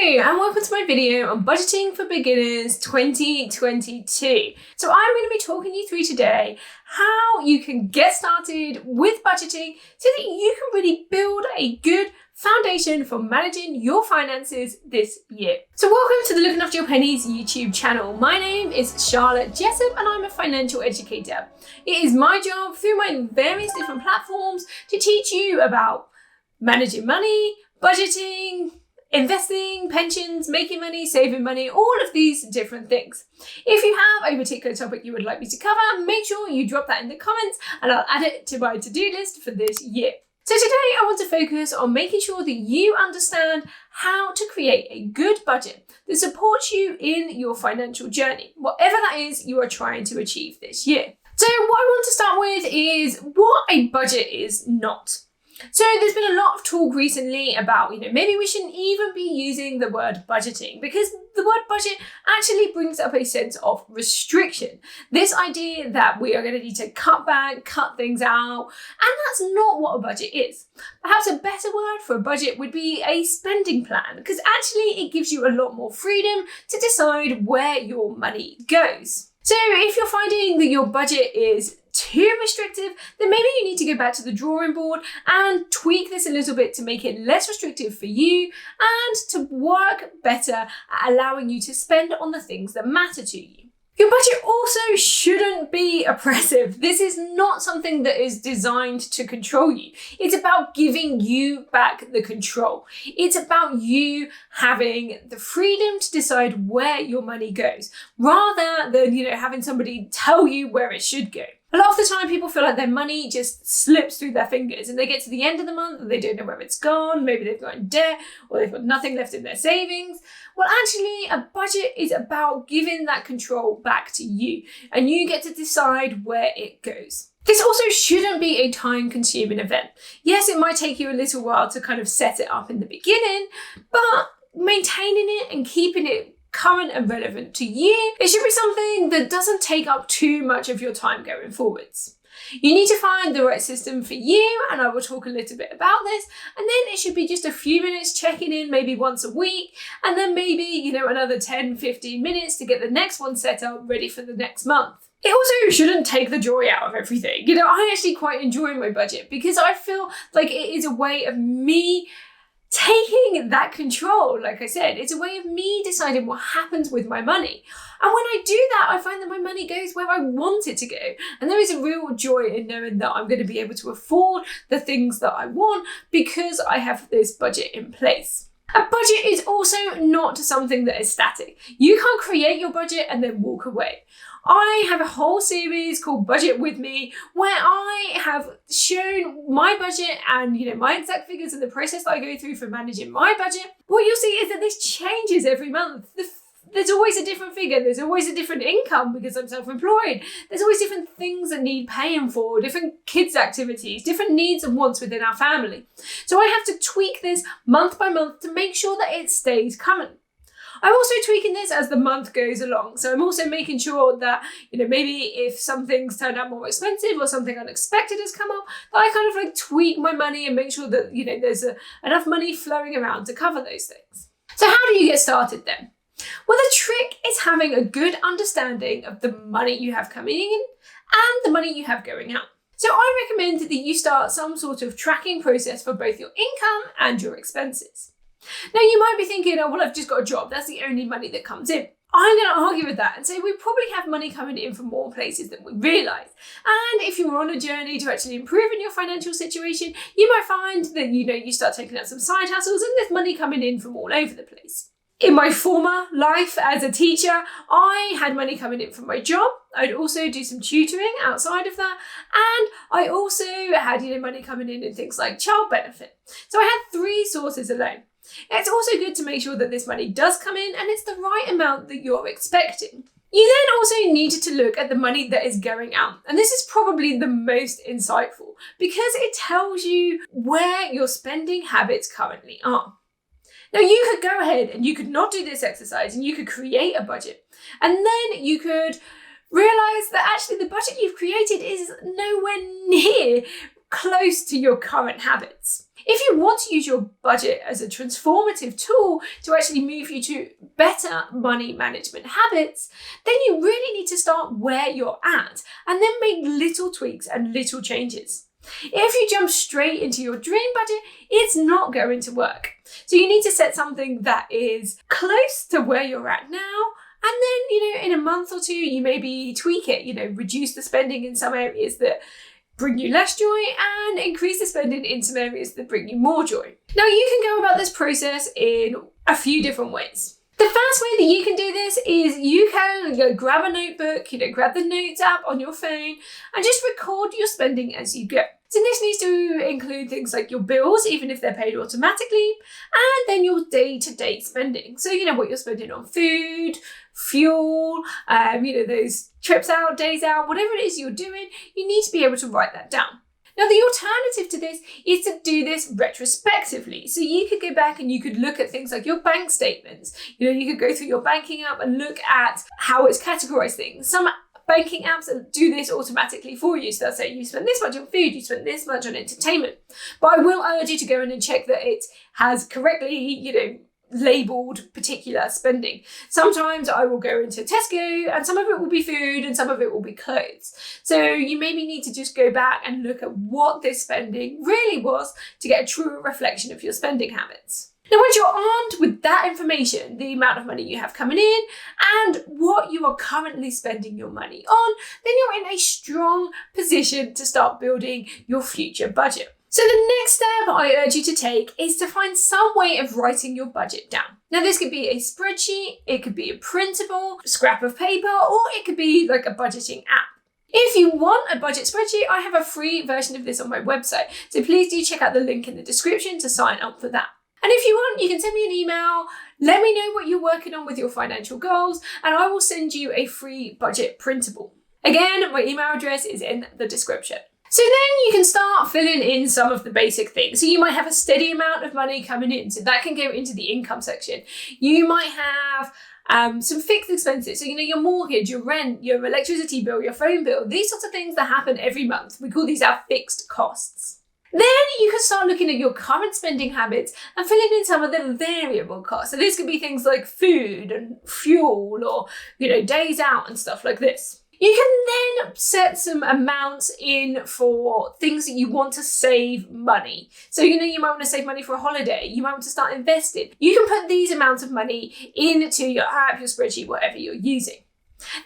Hello and welcome to my video on Budgeting for Beginners 2022. So I'm going to be talking you through today how you can get started with budgeting so that you can really build a good foundation for managing your finances this year. So welcome to the Looking After Your Pennies YouTube channel. My name is Charlotte Jessup and I'm a financial educator. It is my job through my various different platforms to teach you about managing money, budgeting, investing, pensions, making money, saving money, all of these different things. If you have a particular topic you would like me to cover, make sure you drop that in the comments and I'll add it to my to-do list for this year. So today I want to focus on making sure that you understand how to create a good budget that supports you in your financial journey, whatever that is you are trying to achieve this year. So what I want to start with is what a budget is not. So there's been a lot of talk recently about, maybe we shouldn't even be using the word budgeting because the word budget actually brings up a sense of restriction. This idea that we are going to need to cut back, cut things out, and that's not what a budget is. Perhaps a better word for a budget would be a spending plan because actually it gives you a lot more freedom to decide where your money goes. So if you're finding that your budget is too restrictive, then maybe you need to go back to the drawing board and tweak this a little bit to make it less restrictive for you and to work better at allowing you to spend on the things that matter to you. Your budget also shouldn't be oppressive. This is not something that is designed to control you. It's about giving you back the control. It's about you having the freedom to decide where your money goes, rather than, having somebody tell you where it should go. A lot of the time people feel like their money just slips through their fingers and they get to the end of the month and they don't know where it's gone. Maybe they've got in debt or they've got nothing left in their savings. Well, actually, a budget is about giving that control back to you and you get to decide where it goes. This also shouldn't be a time-consuming event. Yes, it might take you a little while to kind of set it up in the beginning, but maintaining it and keeping it current and relevant to you, it should be something that doesn't take up too much of your time going forwards. You need to find the right system for you, and I will talk a little bit about this, and then it should be just a few minutes checking in maybe once a week, and then maybe, another 10-15 minutes to get the next one set up ready for the next month. It also shouldn't take the joy out of everything. I actually quite enjoy my budget because I feel like it is a way of me taking that control. Like I said, it's a way of me deciding what happens with my money. And when I do that, I find that my money goes where I want it to go. And there is a real joy in knowing that I'm going to be able to afford the things that I want because I have this budget in place. A budget is also not something that is static. You can't create your budget and then walk away. I have a whole series called Budget With Me where I have shown my budget and my exact figures and the process that I go through for managing my budget. What you'll see is that this changes every month. There's always a different figure. There's always a different income because I'm self-employed. There's always different things that need paying for, different kids' activities, different needs and wants within our family. So I have to tweak this month by month to make sure that it stays current. I'm also tweaking this as the month goes along. So I'm also making sure that, maybe if something's turned out more expensive or something unexpected has come up, that I kind of tweak my money and make sure that, there's enough money flowing around to cover those things. So how do you get started then? Well, the trick is having a good understanding of the money you have coming in and the money you have going out. So I recommend that you start some sort of tracking process for both your income and your expenses. Now, you might be thinking, oh, well, I've just got a job. That's the only money that comes in. I'm going to argue with that and say we probably have money coming in from more places than we realise. And if you're on a journey to actually improving your financial situation, you might find that, you start taking out some side hustles and there's money coming in from all over the place. In my former life as a teacher, I had money coming in from my job. I'd also do some tutoring outside of that. And I also had, money coming in things like child benefit. So I had 3 sources alone. It's also good to make sure that this money does come in and it's the right amount that you're expecting. You then also need to look at the money that is going out. And this is probably the most insightful because it tells you where your spending habits currently are. Now, you could go ahead and you could not do this exercise and you could create a budget. And then you could realize that actually the budget you've created is nowhere near close to your current habits. If you want to use your budget as a transformative tool to actually move you to better money management habits, then you really need to start where you're at and then make little tweaks and little changes. If you jump straight into your dream budget, it's not going to work. So you need to set something that is close to where you're at now. And then, in a month or two, you maybe tweak it, reduce the spending in some areas that bring you less joy and increase the spending in some areas that bring you more joy. Now, you can go about this process in a few different ways. The first way that you can do this is you can grab a notebook, grab the Notes app on your phone and just record your spending as you go. So this needs to include things like your bills, even if they're paid automatically, and then your day-to-day spending. So what you're spending on food, fuel, those trips out, days out, whatever it is you're doing, you need to be able to write that down. Now, the alternative to this is to do this retrospectively. So you could go back and you could look at things like your bank statements. You could go through your banking app and look at how it's categorized things. Some banking apps do this automatically for you. So they'll say you spend this much on food, you spend this much on entertainment. But I will urge you to go in and check that it has correctly, labeled particular spending. Sometimes I will go into Tesco and some of it will be food and some of it will be clothes. So you maybe need to just go back and look at what this spending really was to get a truer reflection of your spending habits. Now, once you're armed with that information, the amount of money you have coming in and what you are currently spending your money on, then you're in a strong position to start building your future budget. So the next step I urge you to take is to find some way of writing your budget down. Now, this could be a spreadsheet, it could be a printable scrap of paper, or it could be like a budgeting app. If you want a budget spreadsheet, I have a free version of this on my website. So please do check out the link in the description to sign up for that. And if you want, you can send me an email, let me know what you're working on with your financial goals, and I will send you a free budget printable. Again, my email address is in the description. So then you can start filling in some of the basic things. So you might have a steady amount of money coming in. So that can go into the income section. You might have some fixed expenses. So, your mortgage, your rent, your electricity bill, your phone bill, these sorts of things that happen every month. We call these our fixed costs. Then you can start looking at your current spending habits and filling in some of the variable costs. So this could be things like food and fuel or, days out and stuff like this. You can then set some amounts in for things that you want to save money. So, you might want to save money for a holiday. You might want to start investing. You can put these amounts of money into your app, your spreadsheet, whatever you're using.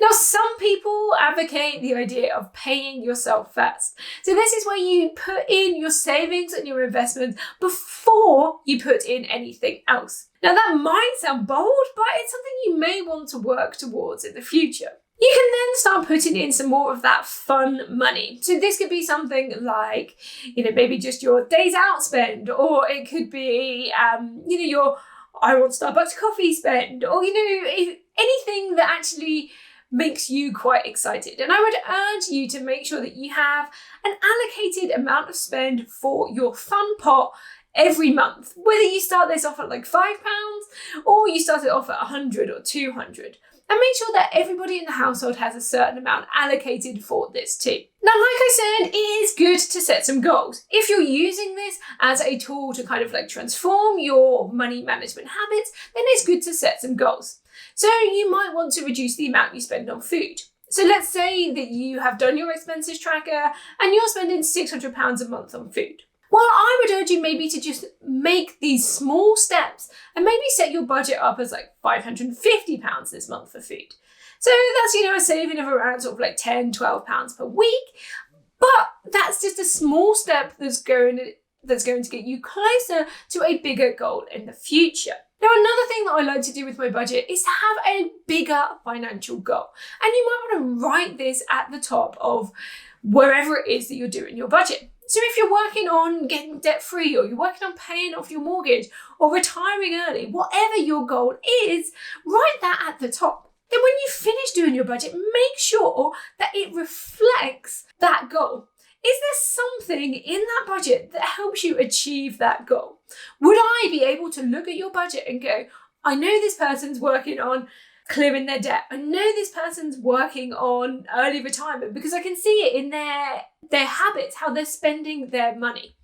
Now, some people advocate the idea of paying yourself first. So this is where you put in your savings and your investments before you put in anything else. Now, that might sound bold, but it's something you may want to work towards in the future. You can then start putting in some more of that fun money. So this could be something like, maybe just your days out spend, or it could be, your I want Starbucks coffee spend, or, anything that actually makes you quite excited. And I would urge you to make sure that you have an allocated amount of spend for your fun pot every month, whether you start this off at like £5 or you start it off at 100 or 200. And make sure that everybody in the household has a certain amount allocated for this too. Now, like I said, it is good to set some goals. If you're using this as a tool to kind of transform your money management habits, then it's good to set some goals. So you might want to reduce the amount you spend on food. So let's say that you have done your expenses tracker and you're spending £600 a month on food. Well, I would urge you maybe to just make these small steps and maybe set your budget up as like £550 this month for food. So that's, a saving of around sort of like £10, £12 per week. But that's just a small step that's going to get you closer to a bigger goal in the future. Now, another thing that I like to do with my budget is to have a bigger financial goal. And you might want to write this at the top of wherever it is that you're doing your budget. So if you're working on getting debt-free, or you're working on paying off your mortgage or retiring early, whatever your goal is, write that at the top. Then when you finish doing your budget, make sure that it reflects that goal. Is there something in that budget that helps you achieve that goal? Would I be able to look at your budget and go, I know this person's working on clearing their debt. I know this person's working on early retirement because I can see it in their habits, how they're spending their money.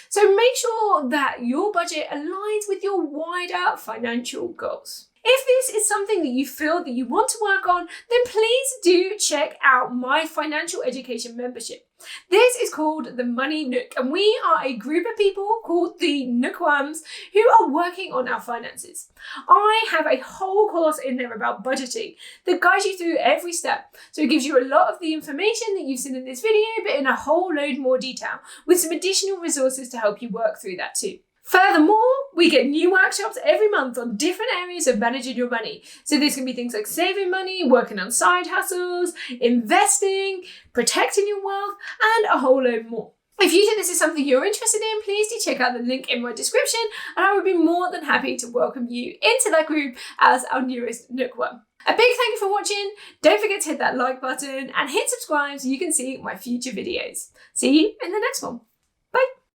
So make sure that your budget aligns with your wider financial goals. If this is something that you feel that you want to work on, then please do check out my financial education membership. This is called the Money Nook, and we are a group of people called the Nookworms who are working on our finances. I have a whole course in there about budgeting that guides you through every step. So it gives you a lot of the information that you've seen in this video, but in a whole load more detail, with some additional resources to help you work through that too. Furthermore, we get new workshops every month on different areas of managing your money. So this can be things like saving money, working on side hustles, investing, protecting your wealth, and a whole load more. If you think this is something you're interested in, please do check out the link in my description, and I would be more than happy to welcome you into that group as our newest Nookworm. A big thank you for watching. Don't forget to hit that like button and hit subscribe so you can see my future videos. See you in the next one.